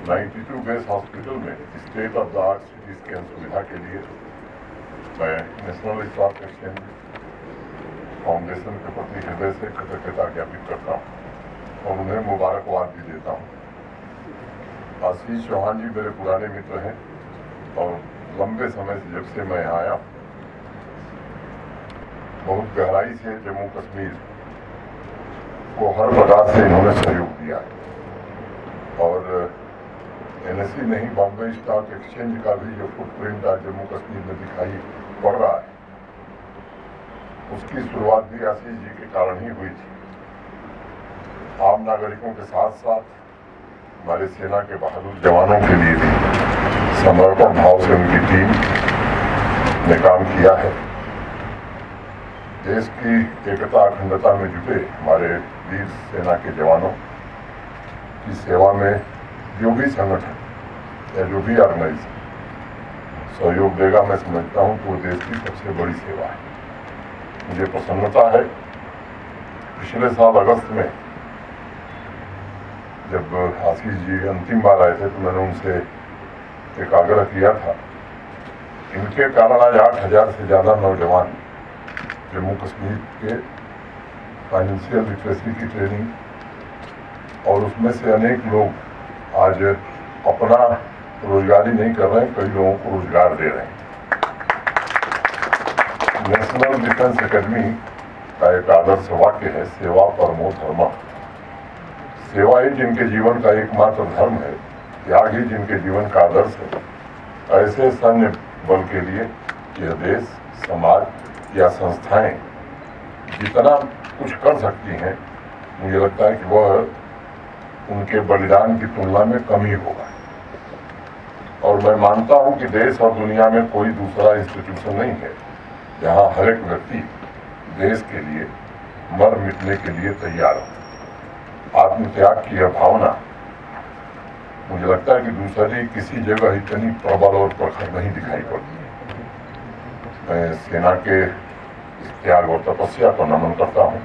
92 base hospital में state of the art CT scan सुविधा के लिए मैं नेशनल स्टॉक एक्सचेंज फाउंडेशन के प्रति हृदय से कृतज्ञता ज्ञापित करता हूँ और उन्हें मुबारकबाद भी देता हूँ। आशीष चौहान जी मेरे पुराने मित्र हैं और लंबे समय से जब से मैं यहाँ आया बहुत गहराई से जम्मू कश्मीर को हर प्रकार से इन्होंने सहयोग दिया है और एनएसई नहीं बॉम्बे स्टॉक एक्सचेंज का भी जो फुटप्रिंट आज जम्मू कश्मीर में दिखाई पड़ रहा है उसकी शुरुआत भी आशीष जी के कारण ही हुई थी। आम नागरिकों के साथ साथ हमारे सेना के बहादुर जवानों के लिए भी समर्पण भाव से उनकी टीम ने काम किया है। देश की एकता अखंडता में जुटे हमारे वीर सेना के जवानों की सेवा में जो भी संगठन या जो भी ऑर्गेनाइजेशन सहयोग देगा मैं समझता हूं कि वो देश की सबसे बड़ी सेवा है। मुझे प्रसन्नता है पिछले साल अगस्त में जब आशीष जी अंतिम बार आए थे तो मैंने उनसे एक आग्रह किया था। इनके कारण आज 8,000 से ज़्यादा नौजवान जम्मू कश्मीर के फाइनेंशियल लिटरेसी की ट्रेनिंग और उसमें से अनेक लोग आज अपना रोजगारी नहीं कर रहे हैं, कई लोगों को रोजगार दे रहे हैं। नेशनल डिफेंस एकेडमी का एक आदर्श वाक्य है, सेवा परमो धर्मः। सेवा ही जिनके जीवन का एकमात्र धर्म है, त्याग ही जिनके जीवन का आदर्श है, ऐसे सैन्य बल के लिए यह देश, समाज या संस्थाएं जितना कुछ कर सकती हैं, मुझे लगता है कि वह उनके बलिदान की तुलना में कम ही होगा। और मैं मानता हूं कि देश और दुनिया में कोई दूसरा इंस्टीट्यूशन नहीं है जहां हर एक व्यक्ति देश के लिए मर मिटने के लिए तैयार हो। आत्मत्याग की यह भावना मुझे लगता है कि दूसरी किसी जगह इतनी प्रबल और प्रखर नहीं दिखाई पड़ती। मैं सेना के इस त्याग और तपस्या को नमन करता हूं।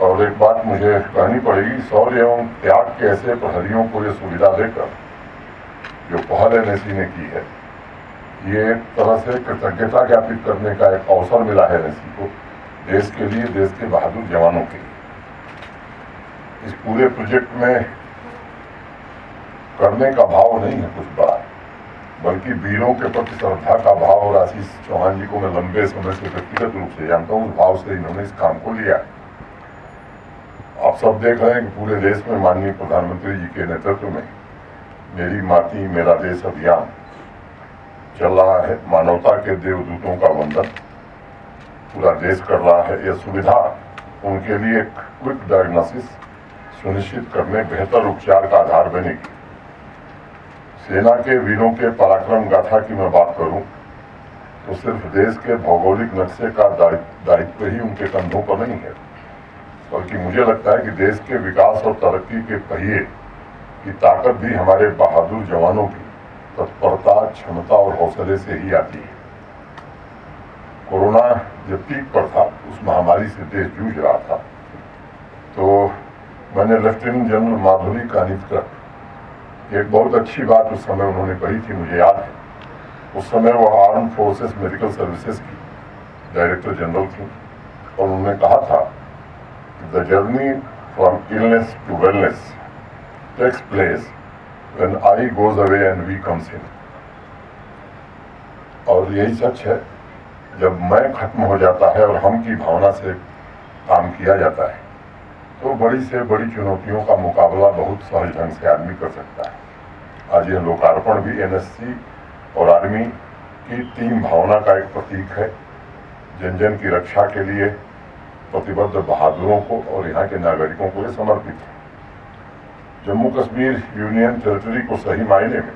और एक बात मुझे कहनी पड़ेगी, शौर्य एवं त्याग के ऐसे प्रहरियों को ये सुविधा देकर जो पहल एनएसई ने की है, ये एक तरह से कृतज्ञता ज्ञापित करने का एक अवसर मिला है एनएसई को, देश के लिए, देश के बहादुर जवानों के लिए। इस पूरे प्रोजेक्ट में करने का भाव नहीं है कुछ बड़ा, बल्कि वीरों के प्रति श्रद्धा का भाव। और आशीष चौहान जी को मैं लंबे समय से व्यक्तिगत रूप से जानता हूँ, उस भाव से इन्होंने इस काम को लिया है। आप सब देख रहे हैं कि पूरे देश में माननीय प्रधानमंत्री जी के नेतृत्व में मेरी माटी मेरा देश अभियान चल रहा है। मानवता के देवदूतों का वंदन पूरा देश कर रहा है। यह सुविधा उनके लिए क्विक डायग्नोसिस सुनिश्चित करने, बेहतर उपचार का आधार बनेगी। सेना के वीरों के पराक्रम गाथा की मैं बात करूं तो सिर्फ देश के भौगोलिक नक्शे का दायित्व ही उनके कंधों पर नहीं है, बल्कि मुझे लगता है कि देश के विकास और तरक्की के पहिए की ताकत भी हमारे बहादुर जवानों की तत्परता, क्षमता और हौसले से ही आती है। कोरोना जब पीक पर था, उस महामारी से देश जूझ रहा था, तो मैंने लेफ्टिनेंट जनरल माधुरी कानितकर, एक बहुत अच्छी बात उस समय उन्होंने कही थी, मुझे याद है। उस समय वह आर्म फोर्सेस मेडिकल सर्विसेज की डायरेक्टर जनरल थी और उन्होंने कहा था, The journey from illness to wellness takes place when I goes away and we comes in. और यही सच है, जब मैं खत्म हो जाता है और हम की भावना से काम किया जाता है तो बड़ी से बड़ी चुनौतियों का मुकाबला बहुत सहज ढंग से आदमी कर सकता है। आज यह लोकार्पण भी एनएससी और आर्मी की टीम भावना का एक प्रतीक है। जन जन की रक्षा के लिए प्रतिबद्ध बहादुरों को और यहाँ के नागरिकों को ये समर्पित है। जम्मू कश्मीर यूनियन टेरिटरी को सही मायने में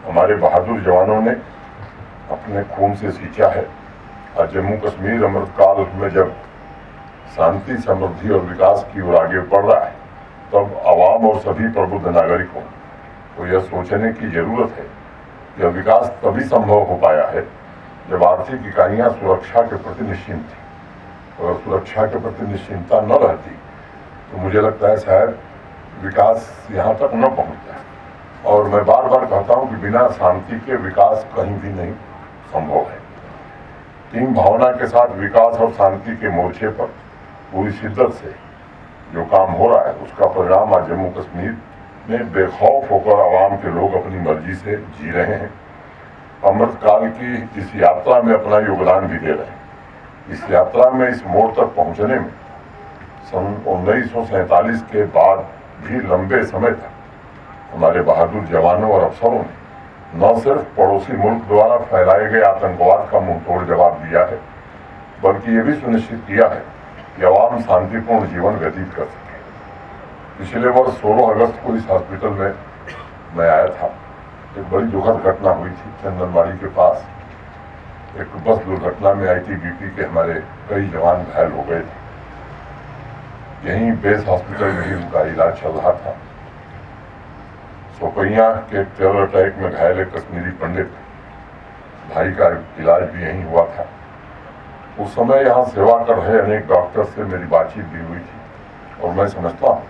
हमारे बहादुर जवानों ने अपने खून से सींचा है। और जम्मू कश्मीर अमृतकाल में जब शांति, समृद्धि और विकास की ओर आगे बढ़ रहा है, तब आवाम और सभी प्रबुद्ध नागरिकों को यह सोचने की जरूरत है कि विकास तभी संभव हो पाया है जब आर्थिक इकाइयाँ सुरक्षा के प्रति निश्चिंत थी। अगर सुरक्षा के प्रति निश्चिंतता न रहती तो मुझे लगता है शायद विकास यहाँ तक न पहुँच जाए। और मैं बार बार कहता हूँ कि बिना शांति के विकास कहीं भी नहीं संभव है। टीम भावना के साथ विकास और शांति के मोर्चे पर पूरी शिद्दत से जो काम हो रहा है, उसका परिणाम आज जम्मू कश्मीर में बेखौफ होकर आवाम के लोग अपनी मर्जी से जी रहे हैं। अमृतकाल की इस यात्रा में अपना योगदान भी दे रहे हैं। इस यात्रा में इस मोड़ तक पहुंचने में सन 1947 के बाद भी लंबे समय तक हमारे बहादुर जवानों और अफसरों ने न सिर्फ पड़ोसी मुल्क द्वारा फैलाए गए आतंकवाद का मुंहतोड़ जवाब दिया है, बल्कि ये भी सुनिश्चित किया है कि आवाम शांतिपूर्ण जीवन व्यतीत कर सके। पिछले वर्ष 16 अगस्त को इस हॉस्पिटल में मैं आया था। एक बड़ी दुखद घटना हुई थी चंदनवाड़ी के पास। एक बस दुर्घटना में ITBP के हमारे कई जवान घायल हो गए थे। यहीं बेस हॉस्पिटल में ही उनका इलाज चल रहा था। सोपैया के टेरर अटैक में घायल एक कश्मीरी पंडित भाई का इलाज भी यहीं हुआ था। उस समय यहाँ सेवा कर रहे अनेक डॉक्टर से मेरी बातचीत भी हुई थी और मैं समझता हूँ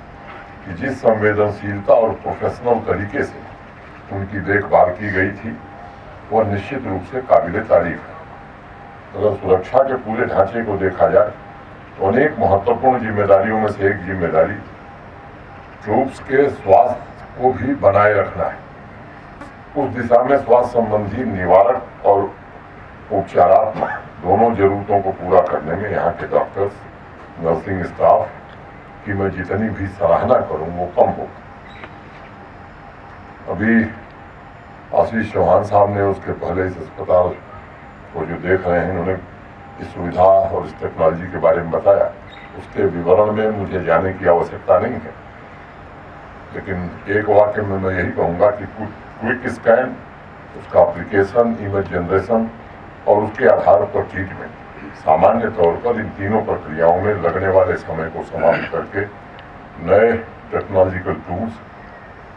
कि जिस संवेदनशीलता और प्रोफेशनल तरीके से उनकी देखभाल की गई थी, वह निश्चित रूप से काबिले तारीफ है। अगर सुरक्षा के पूरे ढांचे को देखा जाए तो अनेक महत्वपूर्ण जिम्मेदारियों में से एक जिम्मेदारी ट्रूप्स के स्वास्थ्य को भी बनाए रखना है। उस दिशा में स्वास्थ्य संबंधी निवारक और उपचारात्मक दोनों जरूरतों को पूरा करने में यहाँ के डॉक्टर्स, नर्सिंग स्टाफ की मैं जितनी भी सराहना करूं वो कम हो। अभी आशीष चौहान साहब ने उसके पहले इस अस्पताल को जो देख रहे हैं, उन्होंने इस सुविधा और इस टेक्नोलॉजी के बारे में बताया। उसके विवरण में मुझे जाने की आवश्यकता नहीं है, लेकिन एक वाक्य में मैं यही कहूँगा कि क्विक स्कैन, उसका एप्लीकेशन, इमेज जनरेशन और उसके आधार पर ट्रीटमेंट, सामान्य तौर पर इन तीनों प्रक्रियाओं में लगने वाले समय को समाप्त करके नए टेक्नोलॉजिकल टूल्स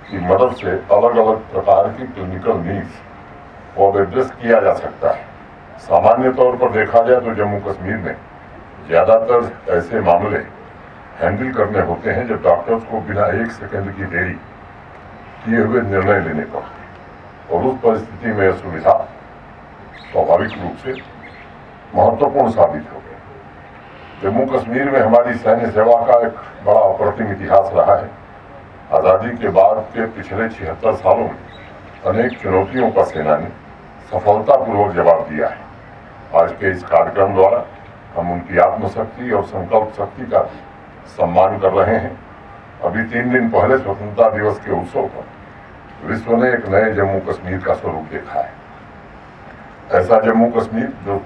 की मदद से अलग अलग प्रकार की क्लिनिकल नीड्स को एड्रेस किया जा सकता है। सामान्य तौर पर देखा जाए तो जम्मू कश्मीर में ज़्यादातर ऐसे मामले हैंडल करने होते हैं जब डॉक्टर्स को बिना 1 सेकंड की देरी किए हुए निर्णय लेने पड़ते हैं, और उस परिस्थिति में यह सुविधा स्वाभाविक रूप से महत्वपूर्ण साबित हो गई। जम्मू कश्मीर में हमारी सैन्य सेवा का एक बड़ा अप्रतिम इतिहास रहा है। आज़ादी के बाद के पिछले 76 सालों में अनेक चुनौतियों का सेना ने सफलतापूर्वक जवाब दिया है। आज के इस कार्यक्रम द्वारा हम उनकी आत्मशक्ति और संकल्प शक्ति का सम्मान कर रहे हैं। अभी 3 दिन पहले स्वतंत्रता दिवस के उत्सव पर विश्व ने एक नए जम्मू कश्मीर का स्वरूप देखा है। ऐसा जम्मू कश्मीर जो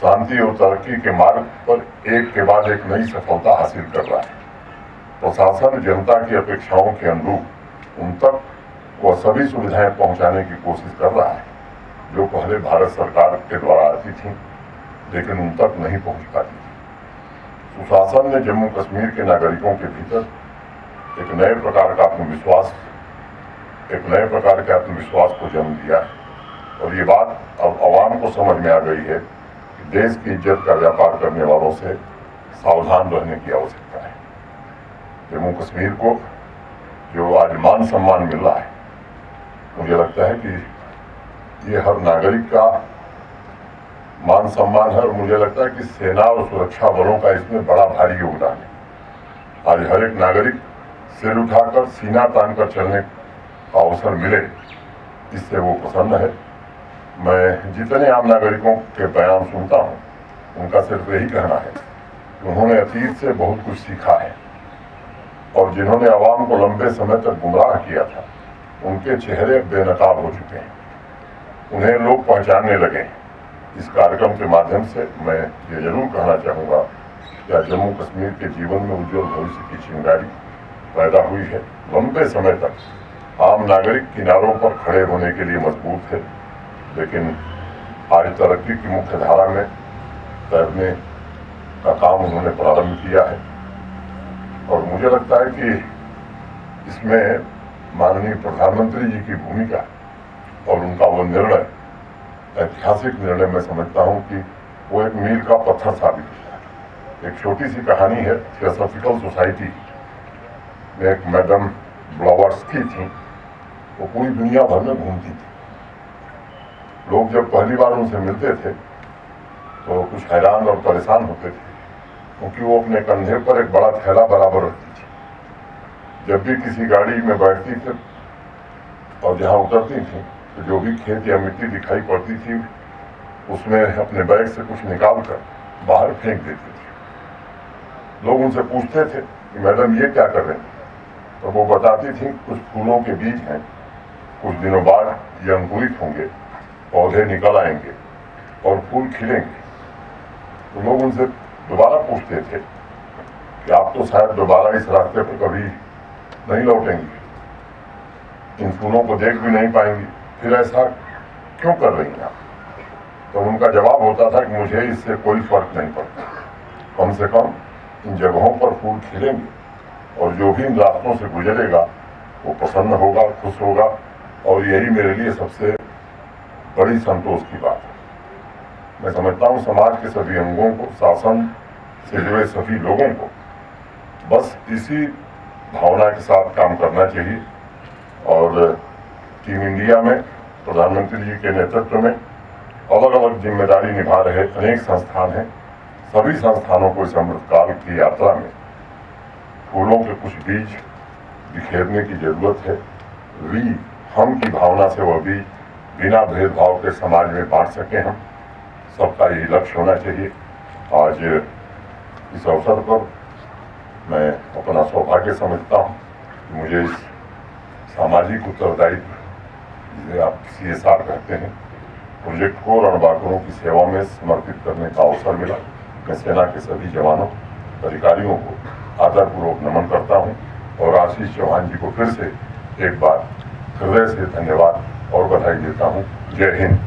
शांति और तरक्की के मार्ग पर एक के बाद एक नई सफलता हासिल कर रहा है। प्रशासन जनता की अपेक्षाओं के अनुरूप उन तक वह सभी सुविधाएं पहुंचाने की कोशिश कर रहा है जो पहले भारत सरकार के द्वारा आती थी, लेकिन उन तक नहीं पहुंच पाती थी। सुशासन ने जम्मू कश्मीर के नागरिकों के भीतर एक नए प्रकार का आत्मविश्वास को जन्म दिया है, और ये बात अब आवाम को समझ में आ गई है कि देश की इज्जत का व्यापार करने वालों से सावधान रहने की आवश्यकता है। जम्मू कश्मीर को जो आज मान सम्मान मिल रहा है, मुझे लगता है कि ये हर नागरिक का मान सम्मान है, और मुझे लगता है कि सेना और सुरक्षा बलों का इसमें बड़ा भारी योगदान है। आज हर एक नागरिक सिर उठाकर सीना तानकर चलने का अवसर मिले, इससे वो प्रसन्न है। मैं जितने आम नागरिकों के बयान सुनता हूँ, उनका सिर्फ यही कहना है कि उन्होंने अतीत से बहुत कुछ सीखा है, और जिन्होंने आवाम को लंबे समय तक गुमराह किया था, उनके चेहरे बेनकाब हो चुके हैं। उन्हें लोग पहचानने लगे हैं। इस कार्यक्रम के माध्यम से मैं ये जरूर कहना चाहूँगा कि जम्मू कश्मीर के जीवन में उज्जवल भविष्य की चिंगारी पैदा हुई है। लंबे समय तक आम नागरिक किनारों पर खड़े होने के लिए मजबूर थे, लेकिन आज तरक्की की मुख्य धारा में तैरने का काम उन्होंने प्रारंभ किया है, और मुझे लगता है कि इसमें माननीय प्रधानमंत्री जी की भूमिका और उनका वो निर्णय, ऐतिहासिक निर्णय, मैं समझता हूँ कि वो एक मील का पत्थर साबित हुआ है। एक छोटी सी कहानी है थियोसॉफिकल सोसाइटी में एक मैडम ब्लावत्स्की थी, वो पूरी दुनिया भर में घूमती थी। लोग जब पहली बार उनसे मिलते थे तो कुछ हैरान और परेशान होते थे, क्योंकि वो अपने कंधे पर एक बड़ा थैला बराबर रखती थी। जब भी किसी गाड़ी में बैठती थी और जहाँ उतरती थी तो जो भी खेत या मिट्टी दिखाई पड़ती थी उसमें अपने बैग से कुछ निकाल कर बाहर फेंक देती थी। लोग उनसे पूछते थे कि मैडम ये क्या कर रहे हैं, तो वो बताती थी कुछ फूलों के बीज हैं, कुछ दिनों बाद ये अंकुरित होंगे, पौधे निकल आएंगे और फूल खिलेंगे। तो लोग उनसे दोबारा पूछते थे कि आप तो शायद दोबारा इस रास्ते पर कभी नहीं लौटेंगे, इन फूलों को देख भी नहीं पाएंगी, फिर ऐसा क्यों कर रही हैं आप? तो उनका जवाब होता था कि मुझे इससे कोई फर्क नहीं पड़ता, कम से कम इन जगहों पर फूल खिलेंगे और जो भी इन रास्तों से गुजरेगा वो प्रसन्न होगा, खुश होगा, और यही मेरे लिए सबसे बड़ी संतोष की बात है। मैं समझता हूँ समाज के सभी अंगों को, शासन से जुड़े सभी लोगों को बस इसी भावना के साथ काम करना चाहिए। और टीम इंडिया में प्रधानमंत्री जी के नेतृत्व में अलग अलग जिम्मेदारी निभा रहे अनेक संस्थान हैं। सभी संस्थानों को इस अमृतकाल की यात्रा में फूलों के कुछ बीज बिखेरने की जरूरत है। हम की भावना से वह बीज बिना भेदभाव के समाज में बांट सकें। हम सबका यही लक्ष्य होना चाहिए। आज इस अवसर पर मैं अपना सौभाग्य समझता हूँ कि मुझे इस सामाजिक उत्तरदायित्व, जिसे आप CSR कहते हैं, प्रोजेक्ट को रणबांकुरों की सेवा में समर्पित करने का अवसर मिला। मैं सेना के सभी जवानों, अधिकारियों को आदरपूर्वक नमन करता हूं और आशीष चौहान जी को फिर से एक बार हृदय से धन्यवाद और बधाई देता हूं। जय हिंद।